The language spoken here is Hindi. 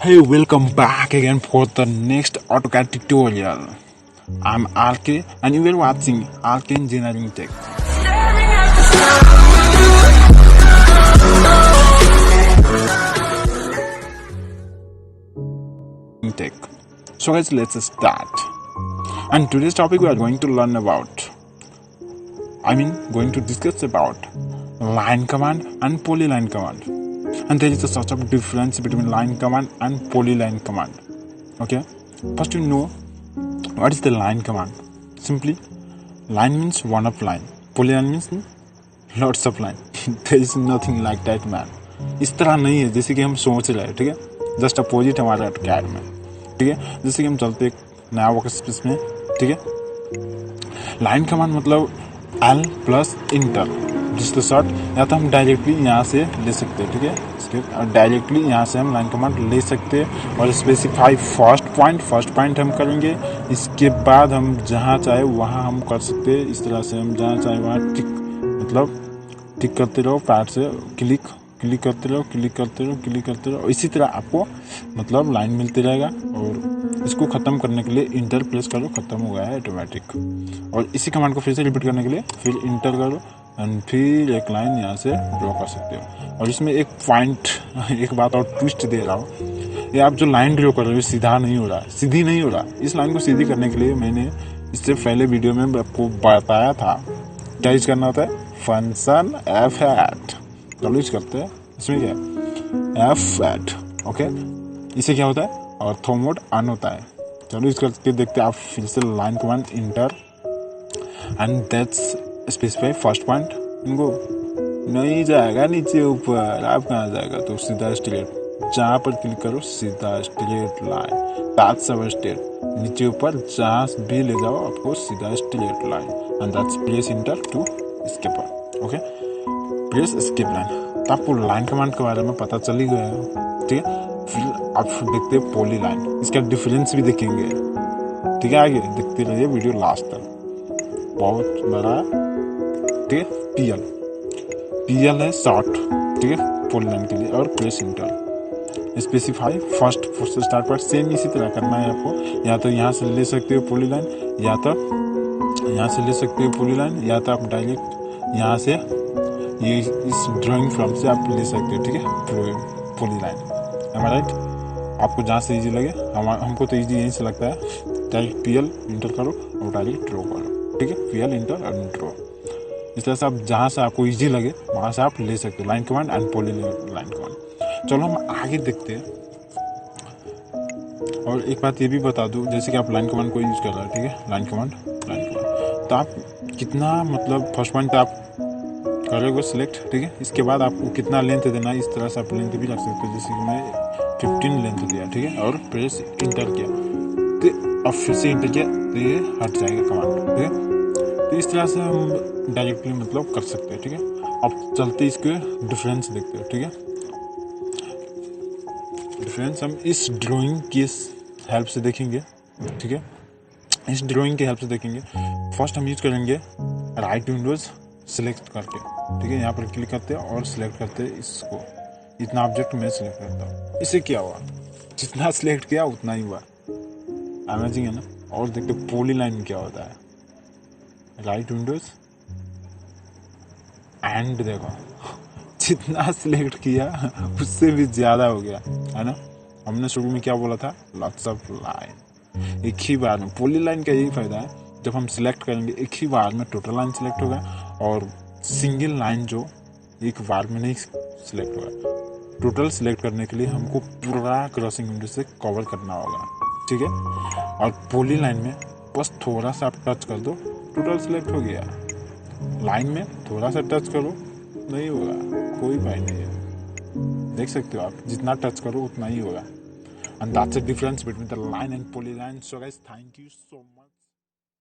Hey, welcome back again for the next AutoCAD tutorial. I'm RK and you are watching RK Engineering Tech. So guys, let's start. And today's topic we are going to learn about, going to discuss about line command and polyline command. And there is such a difference between line command and polyline command. Okay, first you know what is the line command. Simply, line means one of line, polyline means lots of line. There is nothing like that, man. इस तरह नहीं है जैसे कि हम सोच रहे हैं. ठीक है, जस्ट अपोजिट हमारा AutoCAD में. ठीक है, जैसे कि हम चलते एक नया वर्क स्पेस में. ठीक है, लाइन कमांड मतलब L प्लस इंटर, जिसके शॉर्ट या तो हम डायरेक्टली यहाँ से ले सकते हैं. ठीक है, डायरेक्टली यहाँ से हम लाइन कमांड ले सकते हैं और स्पेसिफाई फर्स्ट पॉइंट हम करेंगे. इसके बाद हम जहाँ चाहे वहाँ हम कर सकते हैं. इस तरह से हम जहाँ चाहे वहाँ टिक करते रहो, पैड से क्लिक करते रहो. इसी तरह आपको मतलब लाइन मिलती रहेगा और इसको ख़त्म करने के लिए इंटर प्रेस करो, ख़त्म हो गया है ऑटोमेटिक. और इसी कमांड को फिर से रिपीट करने के लिए फिर इंटर करो एंड फिर एक लाइन यहाँ से ड्रॉ कर सकते हो. और इसमें एक बात और ट्विस्ट दे रहा हूँ. ये आप जो लाइन ड्रॉ कर रहे हो सीधी नहीं हो रहा. इस लाइन को सीधी करने के लिए मैंने इससे पहले वीडियो में आपको बताया था क्या यूज करना होता है. Function f@. चलो यूज करते हैं. इसमें क्या है f@. ओके, इसे क्या होता है ऑर्थो मोड ऑन होता है. चलो यूज करके देखते हैं. आप फिर से line command inter and that's specify first point. इनको नहीं जाएगा नीचे ऊपर, आप कहाँ जाएगा तो सीधा स्ट्रेट जहाँ पर क्लिक करो सीधा straight line. That's our state. नीचे ऊपर जहाँ भी ले जाओ आपको सीधा straight line and that's press enter to escape. Okay, press escape line. तो आपको लाइन कमांड के बारे में पता चल ही गया है. ठीक है, फिर आप देखते हैं पोली लाइन. इसका डिफरेंस भी देखेंगे. ठीक है, आगे देखते रहिए वीडियो लास्ट तक, बहुत बड़ा. ठीक है, PL है शॉर्ट. ठीक है, पोलीलाइन के लिए. और प्रेस इंटर. स्पेसिफाई फर्स्ट से स्टार्ट पर सेम इसी तरह करना है आपको. या तो यहाँ से ले सकते हो पोलीलाइन, या तो यहाँ से ले सकते हो पोलीलाइन, या तो आप डायरेक्ट यहाँ से ये इस ड्राइंग फ्रॉम से आप ले सकते हो. ठीक है, पोलीलाइन. एम आई राइट? आपको जहाँ से इजी लगे. हमको तो इजी यहीं से लगता है. डायरेक्ट PL इंटर करो और डायरेक्ट ड्रॉ करो. ठीक है, PL इंटर एंड ड्रॉ. इस तरह से आप जहाँ से आपको इजी लगे वहाँ से आप ले सकते हो लाइन कमांड एंड पोलीलाइन कमांड. चलो हम आगे देखते हैं. और एक बात ये भी बता दूँ, जैसे कि आप लाइन कमांड को यूज़ कर रहे हो. ठीक है, लाइन कमांड तो आप कितना मतलब फर्स्ट पॉइंट आप करोगे सिलेक्ट. ठीक है, इसके बाद आपको कितना लेंथ देना है इस तरह से आप लेंथ भी रख सकते हो. जैसे कि मैं 15 लेंथ दिया. ठीक है, और प्रेस इंटर किया तो अब फिर से इंटर किया तो ये हट जाएगा कमांड. ठीक है, तो इस तरह से हम डायरेक्टली मतलब कर सकते हैं. ठीक है, अब चलते इसके डिफरेंस देखते हैं. ठीक है, डिफरेंस हम इस ड्राइंग की हेल्प से देखेंगे. ठीक है, इस ड्राइंग की हेल्प से देखेंगे. फर्स्ट हम यूज करेंगे राइट विंडोज सिलेक्ट करके. ठीक है, यहाँ पर क्लिक करते हैं और सिलेक्ट करते हैं इसको. इतना ऑब्जेक्ट मैं सिलेक्ट करता हूँ. इससे क्या हुआ, जितना सिलेक्ट किया उतना ही हुआ. अमेजिंग है ना. और देखते पोलीलाइन में क्या होता है. राइट विंडोज एंड देखो जितना सिलेक्ट किया उससे भी ज्यादा हो गया है ना. हमने शुरू में क्या बोला था, लॉट्स ऑफ लाइन. एक ही बार में पोलीलाइन का यही फायदा है, जब हम सिलेक्ट करेंगे एक ही बार में टोटल लाइन सिलेक्ट होगा और सिंगल लाइन जो एक बार में नहीं सिलेक्ट होगा. टोटल सिलेक्ट करने के लिए हमको पूरा क्रॉसिंग विंडो से कवर करना होगा. ठीक है, और पोलीलाइन में बस थोड़ा सा आप टच कर दो टोटल सिलेक्ट हो गया. लाइन में थोड़ा सा टच करो नहीं होगा, कोई फायदा नहीं है. देख सकते हो आप, जितना टच करो उतना ही होगा. And that's the difference between the line and polyline. So guys, thank you so much.